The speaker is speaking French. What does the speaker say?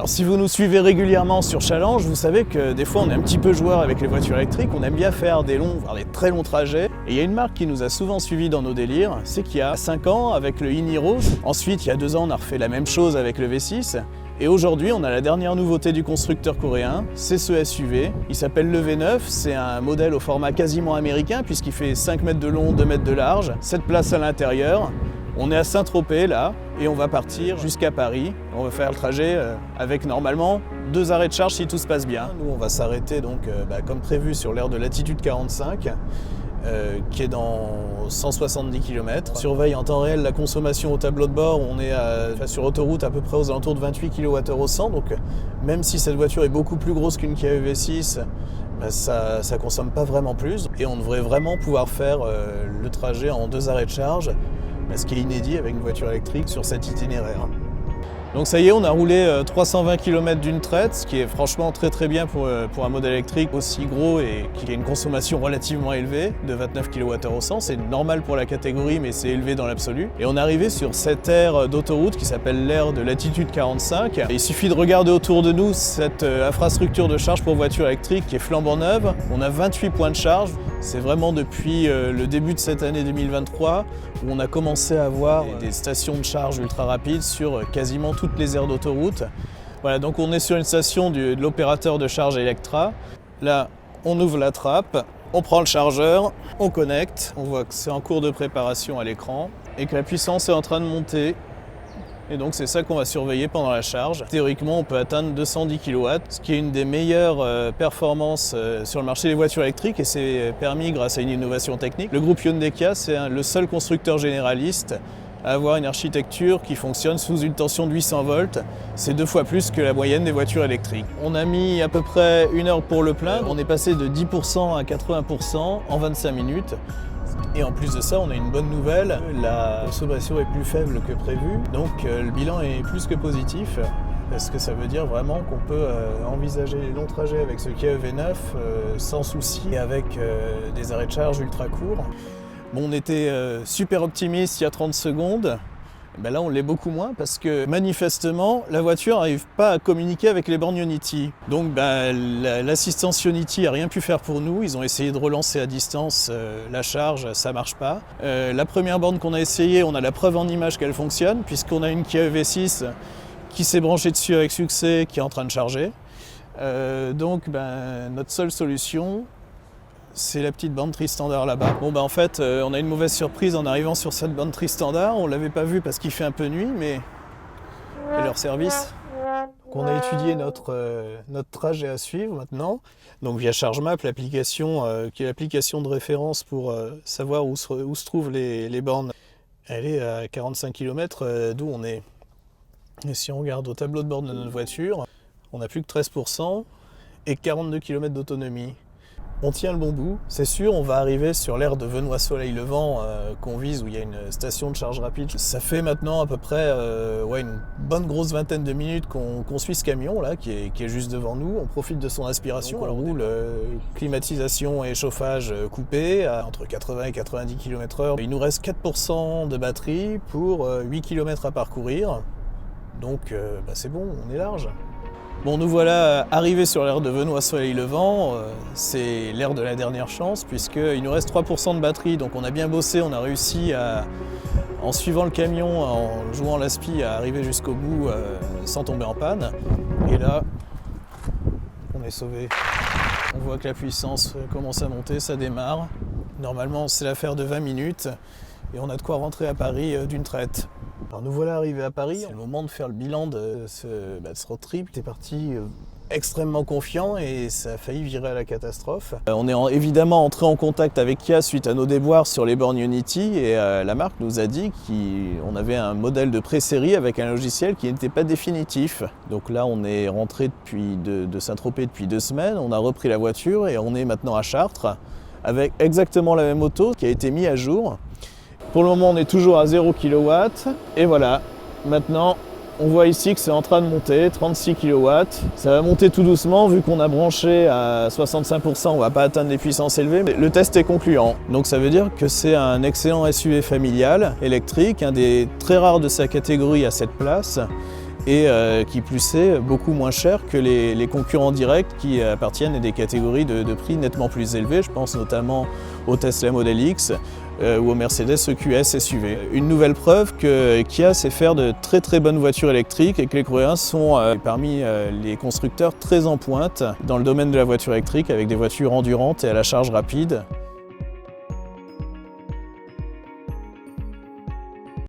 Alors si vous nous suivez régulièrement sur Challenge, vous savez que des fois on est un petit peu joueur avec les voitures électriques, on aime bien faire des longs, voire des très longs trajets. Et il y a une marque qui nous a souvent suivis dans nos délires, c'est Kia. 5 ans avec le e-Niro, ensuite il y a 2 ans on a refait la même chose avec le V6. Et aujourd'hui, on a la dernière nouveauté du constructeur coréen, c'est ce SUV. Il s'appelle le V9, c'est un modèle au format quasiment américain puisqu'il fait 5 mètres de long, 2 mètres de large, 7 places à l'intérieur. On est à Saint-Tropez là et on va partir jusqu'à Paris. On va faire le trajet avec normalement 2 arrêts de charge si tout se passe bien. Nous, on va s'arrêter donc comme prévu sur l'aire de latitude 45. Qui est dans 170 km. Surveille en temps réel la consommation au tableau de bord. On est sur autoroute à peu près aux alentours de 28 kWh au 100. Donc même si cette voiture est beaucoup plus grosse qu'une Kia EV6, ça consomme pas vraiment plus. Et on devrait vraiment pouvoir faire le trajet en 2 arrêts de charge, ce qui est inédit avec une voiture électrique sur cet itinéraire. Donc ça y est, on a roulé 320 km d'une traite, ce qui est franchement très bien pour un modèle électrique aussi gros et qui a une consommation relativement élevée de 29 kWh au 100. C'est normal pour la catégorie, mais c'est élevé dans l'absolu. Et on est arrivé sur cette aire d'autoroute qui s'appelle l'aire de latitude 45. Et il suffit de regarder autour de nous cette infrastructure de charge pour voitures électriques qui est flambant neuve. On a 28 points de charge. C'est vraiment depuis le début de cette année 2023 où on a commencé à avoir des stations de charge ultra rapides sur quasiment toutes les aires d'autoroute. Voilà, donc on est sur une station de l'opérateur de charge Electra. Là, on ouvre la trappe, on prend le chargeur, on connecte. On voit que c'est en cours de préparation à l'écran et que la puissance est en train de monter. Et donc c'est ça qu'on va surveiller pendant la charge. Théoriquement, on peut atteindre 210 kW, ce qui est une des meilleures performances sur le marché des voitures électriques et c'est permis grâce à une innovation technique. Le groupe Hyundai Kia, c'est le seul constructeur généraliste à avoir une architecture qui fonctionne sous une tension de 800 volts. C'est 2 fois plus que la moyenne des voitures électriques. On a mis à peu près 1 heure pour le plein. On est passé de 10% à 80% en 25 minutes. Et en plus de ça, on a une bonne nouvelle, la consommation est plus faible que prévu, donc le bilan est plus que positif, parce que ça veut dire vraiment qu'on peut envisager les longs trajets avec ce Kia EV9 sans souci, et avec des arrêts de charge ultra courts. Bon, on était super optimiste il y a 30 secondes. Là on l'est beaucoup moins parce que manifestement la voiture n'arrive pas à communiquer avec les bornes Ionity. Donc l'assistance Ionity n'a rien pu faire pour nous, ils ont essayé de relancer à distance la charge, ça marche pas. La première borne qu'on a essayée, on a la preuve en image qu'elle fonctionne puisqu'on a une Kia EV6 qui s'est branchée dessus avec succès, qui est en train de charger. Donc notre seule solution, c'est la petite banderie standard là-bas. Bon en fait, on a une mauvaise surprise en arrivant sur cette banderie standard. On l'avait pas vue parce qu'il fait un peu nuit, mais c'est leur service. Donc, on a étudié notre trajet à suivre maintenant. Donc via ChargeMap, l'application qui est l'application de référence pour savoir où se trouvent les bornes. Elle est à 45 km d'où on est. Et si on regarde au tableau de bord de notre voiture, on n'a plus que 13% et 42 km d'autonomie. On tient le bon bout, c'est sûr, on va arriver sur l'aire de Venoy-Soleil-Levant qu'on vise où il y a une station de charge rapide. Ça fait maintenant à peu près une bonne grosse vingtaine de minutes qu'on suit ce camion là qui est juste devant nous. On profite de son aspiration, on roule climatisation et chauffage coupés à entre 80 et 90 km/h. Il nous reste 4% de batterie pour 8 km à parcourir, donc c'est bon, on est large. Bon, nous voilà arrivés sur l'aire de Venoy-Soleil-Levant, c'est l'aire de la dernière chance puisqu'il nous reste 3% de batterie, donc on a bien bossé, on a réussi en suivant le camion, en jouant l'aspi, à arriver jusqu'au bout sans tomber en panne. Et là, on est sauvé. On voit que la puissance commence à monter, ça démarre. Normalement, c'est l'affaire de 20 minutes et on a de quoi rentrer à Paris d'une traite. Alors nous voilà arrivés à Paris, c'est le moment de faire le bilan de ce road trip. T'es parti extrêmement confiant et ça a failli virer à la catastrophe. On est évidemment entré en contact avec Kia suite à nos déboires sur les bornes Ionity et la marque nous a dit qu'on avait un modèle de pré-série avec un logiciel qui n'était pas définitif. Donc là on est rentré de Saint-Tropez depuis 2 semaines, on a repris la voiture et on est maintenant à Chartres avec exactement la même auto qui a été mise à jour. Pour le moment, on est toujours à 0 kW. Et voilà, maintenant, on voit ici que c'est en train de monter, 36 kW. Ça va monter tout doucement, vu qu'on a branché à 65%, on ne va pas atteindre des puissances élevées. Mais le test est concluant. Donc ça veut dire que c'est un excellent SUV familial, électrique, un des très rares de sa catégorie à cette place. et qui plus est beaucoup moins cher que les concurrents directs qui appartiennent à des catégories de prix nettement plus élevées. Je pense notamment au Tesla Model X ou au Mercedes EQS SUV. Une nouvelle preuve que Kia sait faire de très bonnes voitures électriques et que les Coréens sont parmi les constructeurs très en pointe dans le domaine de la voiture électrique avec des voitures endurantes et à la charge rapide.